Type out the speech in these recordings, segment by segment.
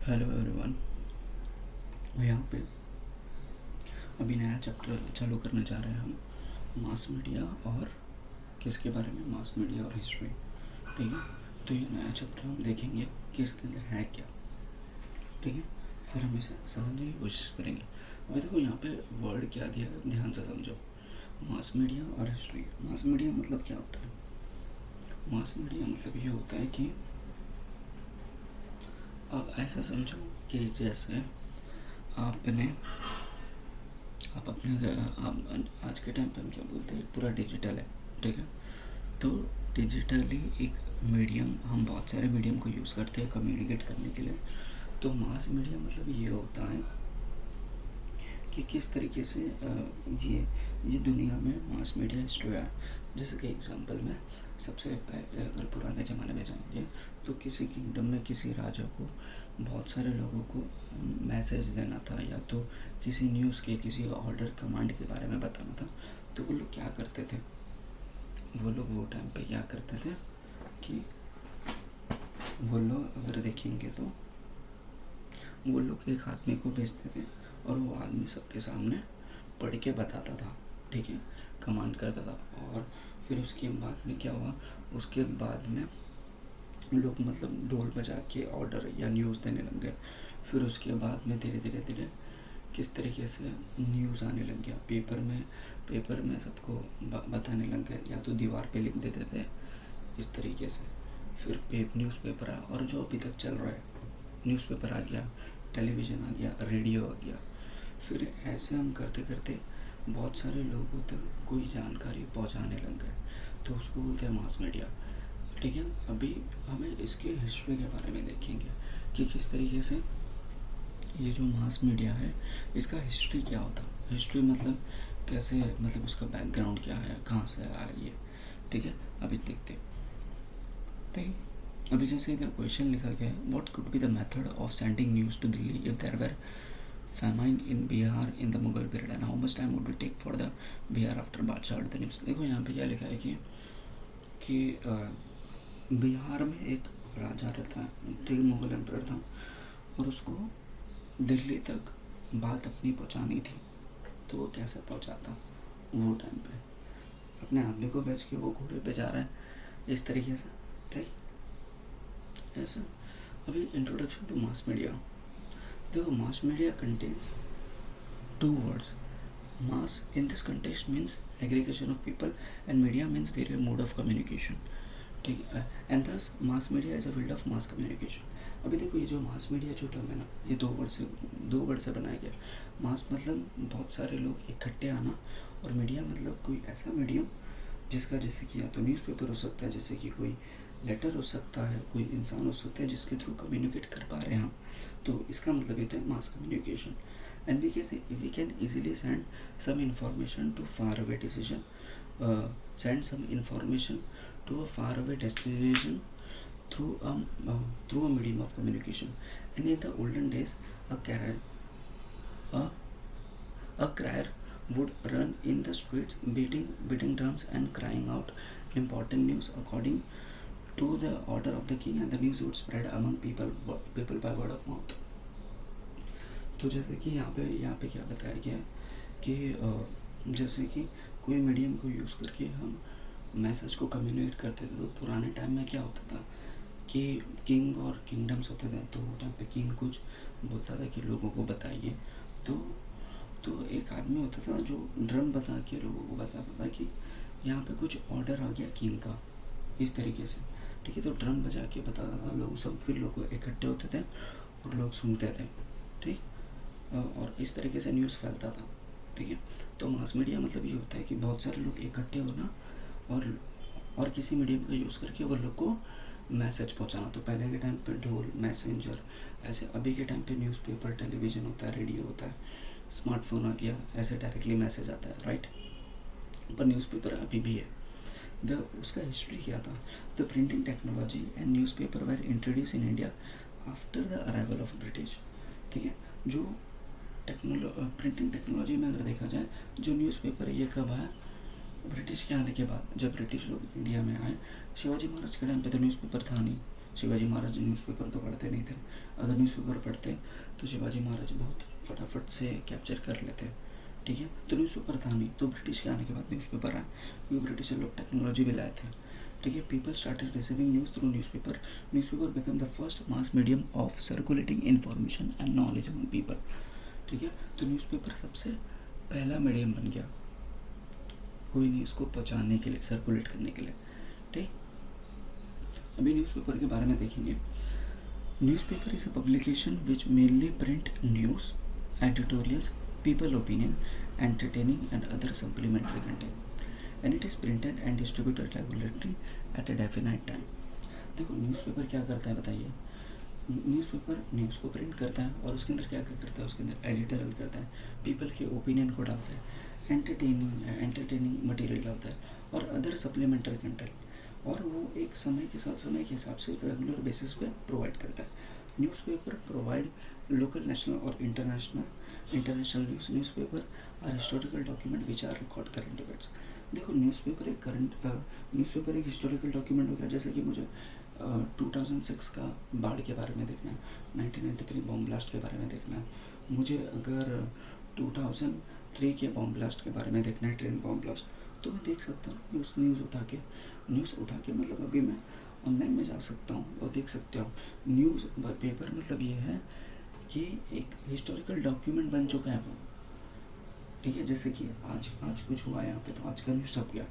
Hello everyone. यहाँ पे अभी नया चैप्टर चालू करने जा रहे हैं हम, मास मीडिया और किसके बारे में, मास मीडिया और हिस्ट्री। ठीक है, तो ये नया चैप्टर हम देखेंगे कि इसके अंदर है क्या। ठीक है, फिर हम इसे समझने की कोशिश करेंगे। अभी देखो यहाँ पे वर्ड क्या दिया है, ध्यान से समझो। मास मीडिया और हिस्ट्री। मास मीडिया मतलब क्या होता है? मास मीडिया मतलब ये होता है कि अब ऐसा समझो कि जैसे आपने आप अपने आप आज के टाइम पे हम क्या बोलते हैं, पूरा डिजिटल है। ठीक है, तो डिजिटली एक मीडियम, हम बहुत सारे मीडियम को यूज़ करते हैं कम्युनिकेट करने के लिए। तो मास मीडिया मतलब ये होता है कि किस तरीके से ये दुनिया में मास मीडिया हिस्ट्री है। जैसे कि एग्जांपल में सबसे पहले अगर पुराने ज़माने में जाएंगे तो किसी किंगडम में किसी राजा को बहुत सारे लोगों को मैसेज देना था, या तो किसी न्यूज़ के किसी ऑर्डर कमांड के बारे में बताना था। तो वो लोग क्या करते थे, वो लोग वो टाइम पे क्या करते थे कि वो लोग अगर देखेंगे तो वो लोग एक आदमी को भेजते थे और वो आदमी सबके सामने पढ़ के बताता था। ठीक है, कमांड करता था। और फिर उसके बाद में क्या हुआ, उसके बाद में लोग मतलब ढोल बजा के ऑर्डर या न्यूज़ देने लग गए। फिर उसके बाद में धीरे धीरे धीरे किस तरीके से न्यूज़ आने लग गया, पेपर में सबको बताने लग गए, या तो दीवार पे लिख देते थे इस तरीके से। फिर न्यूज़पेपर आया, और जो अभी तक चल रहा है, न्यूज़पेपर आ गया, टेलीविज़न आ गया, रेडियो आ गया। फिर ऐसे हम करते करते बहुत सारे लोगों तक कोई जानकारी पहुंचाने लग गए, तो उसको बोलते हैं मास मीडिया। ठीक है, अभी हमें इसके हिस्ट्री के बारे में देखेंगे कि किस तरीके से ये जो मास मीडिया है इसका हिस्ट्री क्या होता है। हिस्ट्री मतलब कैसे, मतलब उसका बैकग्राउंड क्या है, कहाँ से आ रही है। ठीक है, अभी देखते हैं। ठीक है, अभी जैसे इधर क्वेश्चन लिखा गया है, what could be the method of sending news to Delhi if there were famine in Bihar in the Mughal period and how much time would it take for the Bihar after Badshah the news। देखो यहाँ पे क्या लिखा है कि बिहार में एक राजा रहता है, ठीक, मुगल एम्परर था, और उसको दिल्ली तक बात अपनी पहुँचानी थी। तो वो कैसे पहुँचाता, वो टाइम पे अपने आदमी को भेज के वो घोड़े पे जा रहा है इस तरीके से। ठीक, ऐसा। अभी इंट्रोडक्शन टू मास मीडिया। देखो, mass media contains two words. Mass in this context means aggregation of people and media means various mode of communication. ठीक है, and thus mass media is a field of mass communication। अभी देखो ये जो mass media जो term है ना, ये दो वर्ड से बनाया गया। मास मतलब बहुत सारे लोग इकट्ठे आना, और मीडिया मतलब कोई ऐसा मीडियम जिसका, जैसे कि या तो न्यूज़पेपर हो सकता है, जैसे कि कोई लेटर हो सकता है, कोई इंसान हो सकता है जिसके थ्रू कम्युनिकेट कर पा रहे हैं हम। तो इसका मतलब ये है mass communication. And we can easily send some information to far away decision send some information to a far away destination through a medium of communication। and in the olden days a crier would run in the streets beating drums and crying out important news according to the order of the king, and the news would spread among people by word of mouth। तो जैसे कि यहाँ पे क्या बताया गया है कि जैसे कि कोई मीडियम को यूज़ करके हम मैसेज को कम्युनिकेट करते थे। तो पुराने टाइम में क्या होता था कि किंग और किंगडम्स होते थे, तो वो टाइम पे किंग कुछ बोलता था कि लोगों को बताइए। तो एक आदमी होता था जो ड्रम बता के लोगों को बताता था कि यहाँ पे कुछ ऑर्डर आ गया किंग का, इस तरीके से। ठीक है, तो ड्रम बजा के बताता था, लोग सब फिर लोग इकट्ठे होते थे और लोग सुनते थे। ठीक, और इस तरीके से न्यूज़ फैलता था। ठीक है, तो मास मीडिया मतलब ये होता है कि बहुत सारे लोग इकट्ठे होना और किसी मीडियम का यूज़ करके वो लोग को मैसेज पहुंचाना। तो पहले के टाइम पे ढोल, मैसेंजर, ऐसे। अभी के टाइम पे न्यूज़पेपर, टेलीविज़न होता है, रेडियो होता है, स्मार्टफोन आ गया, ऐसे डायरेक्टली मैसेज आता है, राइट। पर न्यूज़पेपर अभी भी है। उसका हिस्ट्री क्या था? The printing technology and newspaper were introduce in India after the arrival of British. ठीक है, जो प्रिंटिंग टेक्नोलॉजी में अगर देखा जाए, जो न्यूज़पेपर है ये कब आया? ब्रिटिश के आने के बाद। जब ब्रिटिश लोग इंडिया में आए, शिवाजी महाराज के टाइम पे तो न्यूज़पेपर था नहीं, शिवाजी महाराज न्यूज़पेपर तो पढ़ते नहीं थे, अगर न्यूज़पेपर पढ़ते तो शिवाजी महाराज बहुत फटाफट से कैप्चर कर लेते, ठीक है। तो न्यूज़पेपर था नहीं, तो ब्रिटिश के आने के बाद न्यूज़पेपर आया, क्योंकि ब्रिटिश लोग टेक्नोलॉजी भी लाए थे, ठीक है। People started receiving news through newspaper. Newspaper become the first mass medium of circulating information and knowledge among people, ठीक है। तो न्यूज़पेपर सबसे पहला मीडियम बन गया कोई न्यूज़ को पहुँचाने के लिए, सर्कुलेट करने के लिए, ठीक। अभी न्यूज़पेपर के बारे में देखेंगे। Newspaper is a publication which mainly print news, editorials, people opinion, entertaining and other supplementary content, and it is printed and distributed regularly at a definite time. देखो न्यूज़पेपर क्या करता है बताइए। न्यूज़पेपर न्यूज़ को प्रिंट करता है और उसके अंदर क्या क्या करता है, उसके अंदर एडिटोरियल करता है, पीपल के ओपिनियन को डालता है, एंटरटेनिंग मटेरियल डालता है, और अदर सप्लीमेंट्री कंटेंट, और वो एक समय के हिसाब से रेगुलर बेसिस पे प्रोवाइड करता है। न्यूज़पेपर प्रोवाइड लोकल, नेशनल और international news. Newspaper are historical document which are record current events. देखो न्यूज़पेपर एक हिस्टोरिकल डॉक्यूमेंट होगा। जैसे कि मुझे 2006 का बाढ़ के बारे में देखना है, 1993 बॉम्ब ब्लास्ट के बारे में देखना है, मुझे अगर 2003 के बॉम्ब ब्लास्ट के बारे में देखना है, ट्रेन बॉम्ब ब्लास्ट, तो मैं देख सकता हूँ न्यूज़ उठा के मतलब अभी मैं ऑनलाइन में जा सकता हूँ और देख सकते हो। न्यूज़ पेपर मतलब ये है कि एक हिस्टोरिकल डॉक्यूमेंट बन चुका है वो, ठीक है। जैसे कि आज कुछ हुआ यहाँ पे, तो आज का न्यूज़ छप गया,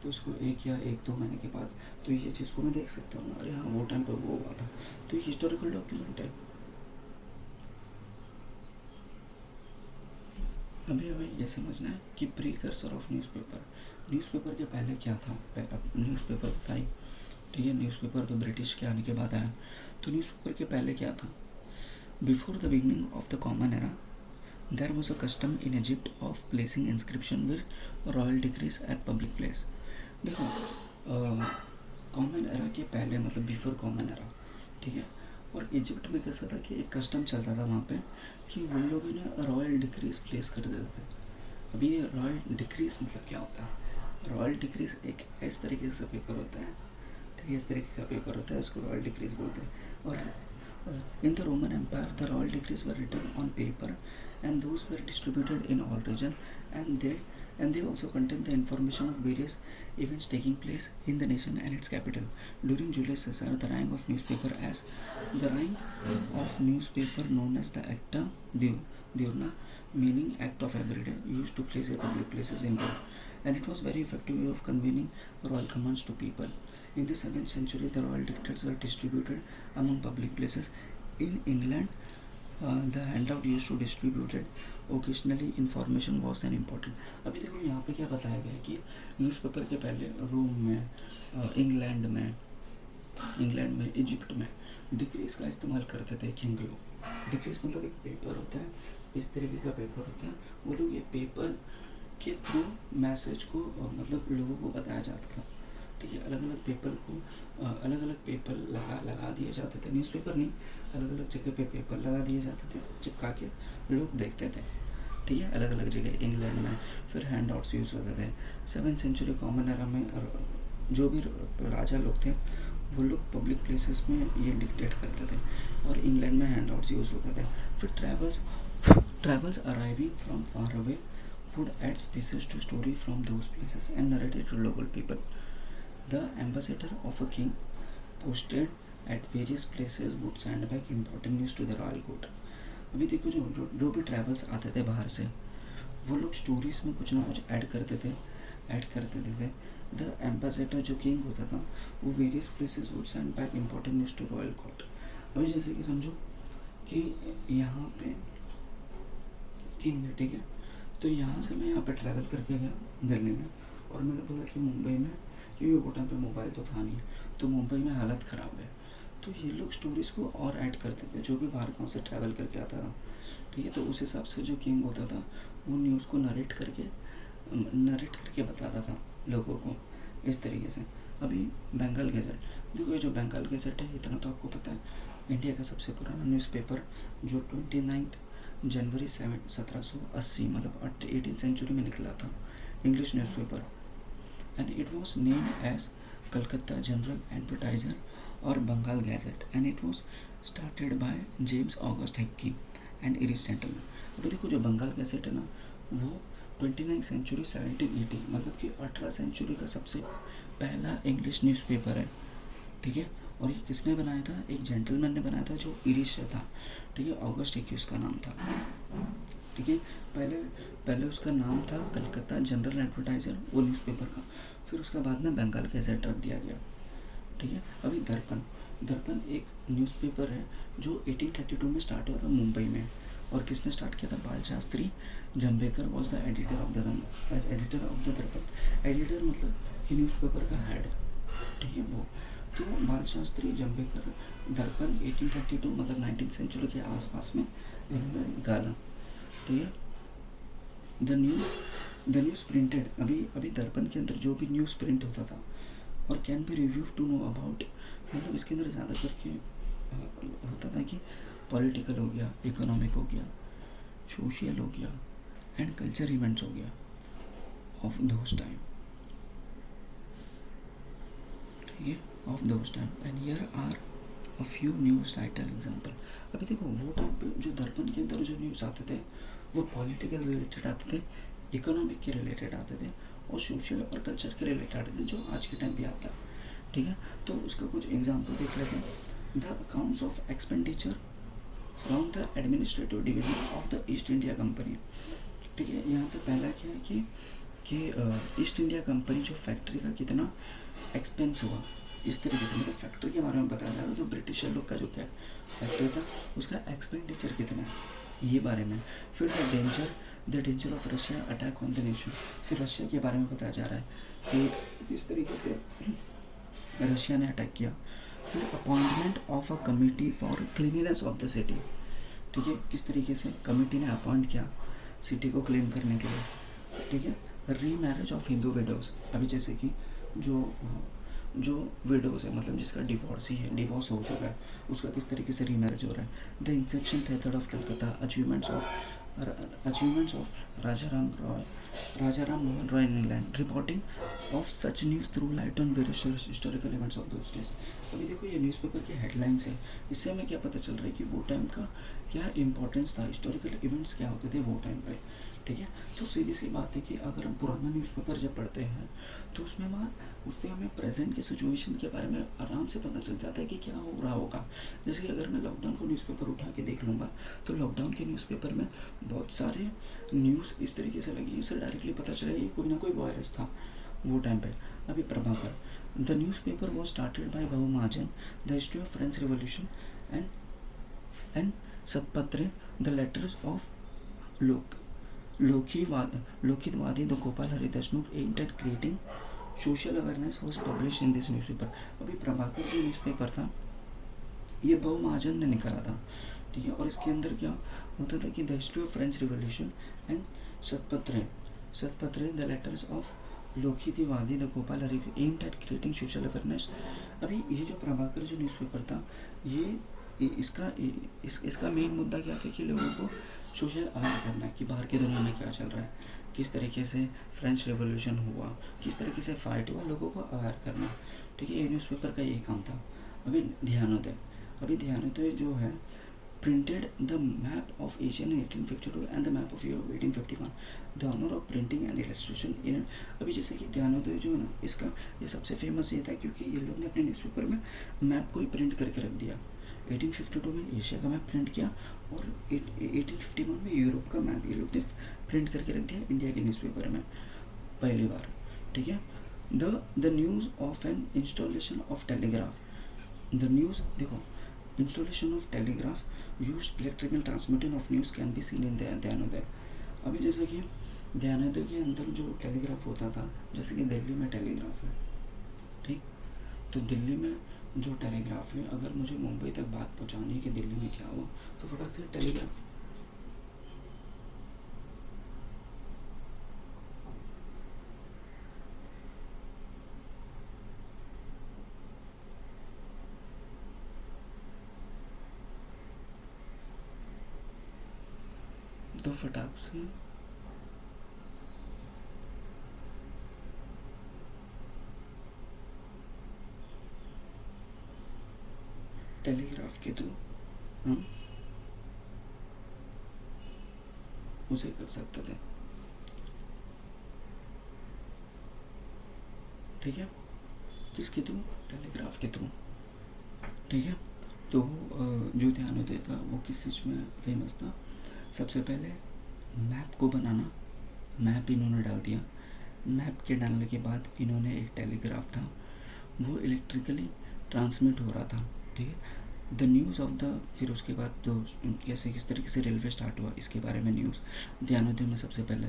तो उसको 1 या 2 महीने के बाद तो ये चीज़ को मैं देख सकता हूँ, अरे हाँ वो टाइम पे वो हुआ था, तो ये हिस्टोरिकल डॉक्यूमेंट है। अभी ये समझना है कि प्रीकर्सर ऑफ न्यूज़पेपर के पहले क्या था। न्यूज़पेपर तो था ही, ठीक है। न्यूज़पेपर तो ब्रिटिश के आने के बाद आया, तो न्यूज़पेपर के पहले क्या था। Before the beginning of the common era there was a custom in Egypt of placing inscription with royal decrees at public place. देखो कॉमन एरा के पहले मतलब बिफोर कॉमन एरा, ठीक है। और इजिप्ट में कैसा था कि एक कस्टम चलता था वहाँ पे कि वो लोग ना रॉयल डिक्रीज प्लेस कर देते थे। अभी ये रॉयल डिक्रीज मतलब क्या होता है। रॉयल डिक्रीज एक इस तरीके से पेपर होता है, ठीक है, इस तरीके का पेपर होता है, उसको रॉयल डिक्रीज बोलते हैं। और in the Roman empire the royal decrees were written on paper and those were distributed in all region and they also contain the information of various events taking place in the nation and its capital. During Julius Caesar, the rank of newspaper known as the Acta Diurna, meaning act of everyday, used to place at public places in Rome, and it was very effective way of conveying royal commands to people. In the 7th century, the royal dictates were distributed among public places. In England, the handout used to distributed occasionally information was an important. अभी देखो यहाँ पे क्या बताया गया है कि newspaper के पहले रोम में, इंग्लैंड में, इजिप्ट में डिक्रीज का इस्तेमाल करते थे किंग लोग। डिक्रीज मतलब एक पेपर होता है, इस तरीके का पेपर होता है, वो लोग ये पेपर के थ्रू मैसेज को मतलब लोगों को बताया जाता था, ठीक है। अलग अलग पेपर लगा दिए जाते थे, न्यूज़पेपर नहीं, अलग अलग जगह पे पेपर लगा दिए जाते थे, चिपका के लोग देखते थे, ठीक है, अलग अलग जगह। इंग्लैंड में फिर हैंड आउट्स यूज़ होते थे। 7th सेंचुरी कॉमन एरा में जो भी राजा लोग थे वो लोग पब्लिक प्लेसेस में ये डिक्टेट करते थे, और इंग्लैंड में हैंड आउट्स यूज़ होते थे। फिर travels arriving from far away would add species to story from those places and narrate it to local people. The ambassador of a king posted at various places would send back important news to the royal court. अभी देखो जो भी travels आते थे बाहर से, वो लोग स्टोरीज में कुछ ना कुछ ऐड करते थे। द एम्बेसडर जो किंग होता था वो various places would send back important news to royal court. अभी जैसे कि समझो कि यहाँ पे किंग है, ठीक है, तो यहाँ से मैं यहाँ पे ट्रैवल करके गया दिल्ली में, और मैंने बोला कि मुंबई में, क्योंकि वो टाइम पे मोबाइल तो था नहीं, तो मुंबई में हालत ख़राब है, तो ये लोग स्टोरीज़ को और ऐड करते थे जो भी बाहर गाँव से ट्रैवल करके आता था, ठीक है। तो उस हिसाब से जो किंग होता था वो न्यूज़ को नरेट करके बताता था लोगों को, इस तरीके से। अभी बंगाल गैजेट, देखो ये जो बंगाल गैजेट है, इतना तो आपको पता है, इंडिया का सबसे पुराना न्यूज़पेपर जो 29 जनवरी 1780 मतलब 18th सेंचुरी में निकला था, English newspaper, and it was named as Calcutta General Advertiser और Bengal Gazette, and it was started by James August Hicky and Irish gentleman. अभी देखो जो बंगाल गैजेट है ना, वो 29 सेंचुरी 1780 मतलब कि 18 सेंचुरी का सबसे पहला इंग्लिश न्यूज़पेपर है, ठीक है। और ये किसने बनाया था? एक जेंटलमैन ने बनाया था जो इरिश से था, ठीक है। ऑगस्ट हेक्की उसका नाम था, ठीक है। पहले पहले उसका नाम था कलकत्ता जनरल एडवर्टाइज़र वो न्यूज़पेपर का, फिर उसका बाद में बंगाल गैजेट रख दिया गया, ठीक है। अभी दर्पण, दर्पण एक न्यूज़पेपर है जो 1832 में स्टार्ट हुआ था मुंबई में, और किसने स्टार्ट किया था? Bal Shastri Jambhekar was the editor of the Darpan. Editor मतलब कि न्यूज़पेपर का हेड, ठीक है वो। तो बाल शास्त्री जम्बेकर दर्पण 1832 मतलब 19th सेंचुरी के आसपास में इन्होंने निकाला, ठीक है। द न्यूज़ प्रिंटेड, अभी दर्पण के अंदर जो भी न्यूज़ प्रिंट होता था और can be review to know about, मतलब इसके अंदर ज़्यादा करके होता था कि पॉलिटिकल हो गया, इकोनॉमिक हो गया, सोशल हो गया एंड कल्चर इवेंट्स हो गया ऑफ दोज टाइम, ठीक है, of those time. And here are a few news title example. अभी देखो वो टाइम पे जो दर्पण के अंदर जो न्यूज़ आते थे वो पॉलिटिकल रिलेटेड आते थे, इकोनॉमिक के रिलेटेड आते थे और सोशल और कल्चर के रिलेटेड आते थे, जो आज के टाइम पे आता है, ठीक है। तो उसका कुछ एग्जाम्पल देख लेते हैं। The accounts of expenditure from the administrative division of the east India company, ठीक है। यहाँ पे पहला क्या है कि ईस्ट इंडिया कंपनी जो फैक्ट्री का कितना एक्सपेंस हुआ, इस तरीके से मतलब फैक्ट्री के बारे में बताया जा रहा है। तो ब्रिटिशर लोग का जो क्या फैक्ट्री था उसका एक्सपेंडिचर कितना है, ये बारे में। फिर the danger of Russia attack on the nation, फिर रशिया के बारे में बताया जा रहा है कि इस तरीके से रशिया ने अटैक किया। फिर appointment of a committee for cleanliness of the city, ठीक है, किस तरीके से कमिटी ने अपॉइंट किया सिटी को क्लीन करने के लिए, ठीक है। री मैरिज ऑफ हिंदू विडोज, अभी जैसे कि जो विडोज है मतलब जिसका डिवोर्स हो चुका है, उसका किस तरीके से री मैरिज हो रहा है। The Inception method of Calcutta, achievements of Raja Ram Mohan Roy in England, reporting of such news through light on various historical events of those days. अभी देखो ये न्यूज़पेपर की हेडलाइंस है, इससे हमें क्या पता चल रहा है कि वो टाइम का क्या इंपॉर्टेंस था, हिस्टोरिकल इवेंट्स क्या होते थे वो टाइम पे, ठीक है। तो सीधी सी बात है कि अगर हम पुराना न्यूज़पेपर जब पढ़ते हैं तो उसमें हमें प्रेजेंट के सिचुएशन के बारे में आराम से पता चल जाता है कि क्या हो रहा होगा। जैसे कि अगर मैं लॉकडाउन को न्यूज़पेपर उठा के देख लूँगा तो लॉकडाउन के न्यूज़पेपर में बहुत सारे न्यूज़ इस तरीके से लगी, उससे डायरेक्टली पता चलेगा कि कोई ना कोई वायरस था वो टाइम पे। अभी Prabhakar, the newspaper was started by Bhau Mahajan, the history of French revolution and Shatpatre, the letters of Lokhitwadi the Gopal Hari Deshmukh aimed at creating social awareness was publish in this newspaper. अभी प्रभाकर जो न्यूज़पेपर था ये बहु महाजन ने निकाला था, ठीक है। और इसके अंदर क्या होता था कि the history of French revolution and Shatpatre the letters of Lokhitwadi the Gopal Hari aimed at creating social awareness. अभी ये जो प्रभाकर जो न्यूज़पेपर था इसका मेन मुद्दा क्या था कि लोगों को सोशल अवेयर करना कि बाहर की दुनिया में क्या चल रहा है, किस तरीके से फ्रेंच रेवोल्यूशन हुआ, किस तरीके से फाइट हुआ, लोगों को अवेयर करना, ठीक है। ये न्यूज़पेपर का यही काम था। अभी ध्यानोदय जो है printed the map of Asia in 1852 and the map of Europe 1851, the honour of printing and illustration in. अभी जैसे कि ध्यानोदय जो है ना, इसका ये सबसे फेमस ये था क्योंकि ये लोग ने अपने न्यूज़पेपर में मैप को ही प्रिंट करके रख दिया। 1852 में एशिया का मैप प्रिंट किया और 1851 में यूरोप का मैप ये लोग ने प्रिंट करके रख दिया इंडिया के न्यूज़पेपर में पहली बार, ठीक है। The news of an installation of telegraph, the news देखो installation of telegraph use electrical transmission of news can be seen in Dnyanodaya. अभी जैसे कि ध्यानोदय के अंदर जो टेलीग्राफ होता था, जैसे कि दिल्ली में टेलीग्राफ है, ठीक, तो दिल्ली में जो टेलीग्राफ है अगर मुझे मुंबई तक बात पहुंचानी है कि दिल्ली में क्या हुआ तो फटाक से टेलीग्राफ, तो फटाक से टेलीग्राफ के थ्रू हम उसे कर सकते थे, ठीक है, किसके थ्रू, टेलीग्राफ के थ्रू, ठीक है। तो जो ध्यानोदय था वो किस चीज़ में फेमस था, सबसे पहले मैप को बनाना, मैप इन्होंने डाल दिया, मैप के डालने के बाद इन्होंने एक टेलीग्राफ था वो इलेक्ट्रिकली ट्रांसमिट हो रहा था, ठीक है। द न्यूज़ ऑफ द, फिर उसके बाद तो कैसे किस तरीके से रेलवे स्टार्ट हुआ इसके बारे में न्यूज़ ध्यानोदय में सबसे पहले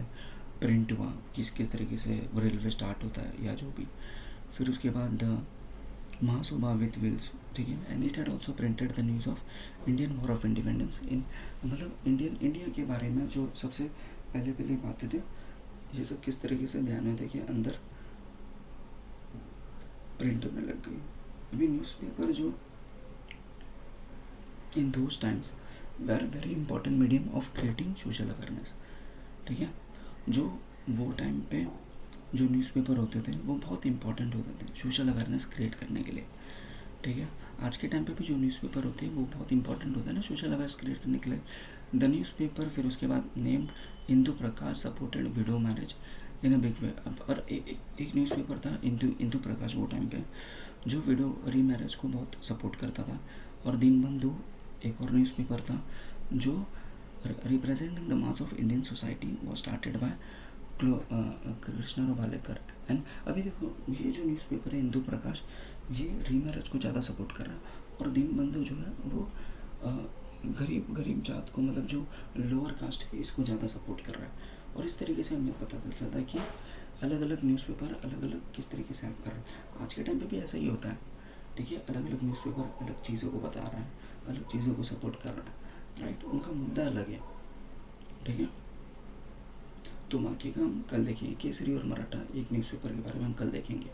प्रिंट हुआ, किस तरीके से रेलवे स्टार्ट होता है या जो भी। फिर उसके बाद द महासभा विथ व्हील्स, ठीक है, and it had also printed the news of Indian war of independence in, मतलब इंडिया के बारे में जो सबसे पहले बातें थे ये सब किस तरीके से ध्यानोदय के अंदर प्रिंट होने लग गई। अभी न्यूज़पेपर जो in those times were very important medium of creating social awareness, ठीक है। जो वो टाइम पे जो न्यूज़पेपर होते थे वो बहुत इंपॉर्टेंट होते थे सोशल अवेयरनेस क्रिएट करने के लिए, ठीक है। आज के टाइम पे भी जो न्यूज़पेपर होते हैं वो बहुत इंपॉर्टेंट होता है ना सोशल अवेयरनेस क्रिएट करने के लिए। द न्यूज़पेपर, फिर उसके बाद named Indu Prakash supported window marriage in a big way. और एक न्यूज़पेपर था इंदु प्रकाश वो टाइम पे जो विडो री मैरिज को बहुत सपोर्ट करता था। और दीनबंधु एक और न्यूज़पेपर था जो representing the mass of Indian society was started bye Krishnarao Bhalekar. And अभी देखो ये जो न्यूज़पेपर है इंदु प्रकाश ये री मैरिज को ज़्यादा सपोर्ट कर रहा है, और दीनबंधु जो है वो गरीब जात को, मतलब जो लोअर कास्ट है इसको ज़्यादा सपोर्ट कर रहा है। और इस तरीके से हमें पता चलता है कि अलग अलग न्यूज़पेपर अलग अलग किस तरीके से हेल्प कर रहे हैं। आज के टाइम पे भी ऐसा ही होता है, ठीक है, अलग अलग न्यूज़पेपर अलग चीज़ों को बता रहा है, अलग चीज़ों को सपोर्ट कर रहा है, राइट, उनका मुद्दा अलग है, ठीक है। तो बाकी का हम कल देखेंगे, केसरी और मराठा एक न्यूज़पेपर के बारे में हम कल देखेंगे,